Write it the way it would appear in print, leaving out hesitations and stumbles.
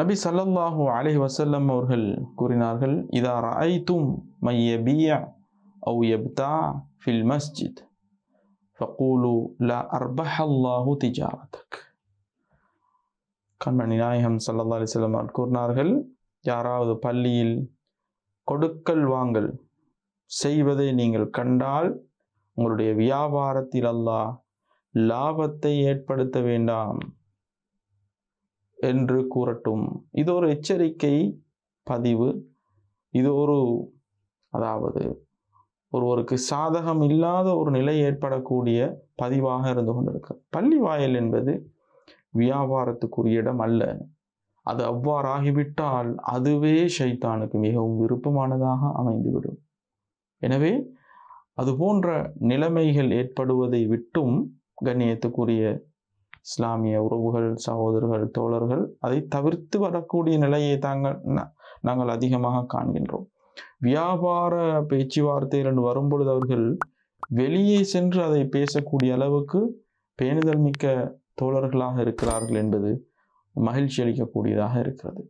நபி ஸல்லல்லாஹு அலைஹி வஸல்லம் அவர்கள் கூறினார்கள், இதா ரஅய்தும் மன் யபிய அவ் யப்தா ஃபில் மஸ்ஜித் ஃபகூலு லா அர்பஹல்லாஹு திஜாரதக். கண்மணி நாயகம் ஸல்லல்லாஹு அலைஹி வஸல்லம் அவர்கள் கூறினார்கள், யாராவது பள்ளியில் கொடுக்கல் வாங்கல் செய்வதை நீங்கள் கண்டால் உங்களுடைய வியாபாரத்தில் அல்லாஹ் லாபத்தை ஏற்படுத்த வேண்டாம் என்று கூறட்டும். இது ஒரு எச்சரிக்கை பதிவு. இது அதாவது ஒருவருக்கு சாதகம் இல்லாத ஒரு நிலை ஏற்படக்கூடிய பதிவாக இருந்து கொண்டிருக்கு. பள்ளி வாயல் என்பது வியாபாரத்துக்குரிய இடம் அல்ல. அது அவ்வாறாகிவிட்டால் அதுவே ஷைத்தானுக்கு மிகவும் விருப்பமானதாக அமைந்துவிடும். எனவே அது போன்ற நிலைமைகள் ஏற்படுவதை விட்டும் கண்ணியத்துக்குரிய இஸ்லாமிய உறவுகள், சகோதரர்கள், தோழர்கள் அதை தவிர்த்து வரக்கூடிய நிலையை நாங்கள் அதிகமாக காண்கின்றோம். வியாபார பேச்சுவார்த்தைகள் என்று வரும்பொழுது அவர்கள் வெளியே சென்று அதை பேசக்கூடிய அளவுக்கு பேணுதல் மிக்க தோழர்களாக இருக்கிறார்கள் என்பது மகிழ்ச்சி அளிக்கக்கூடியதாக இருக்கிறது.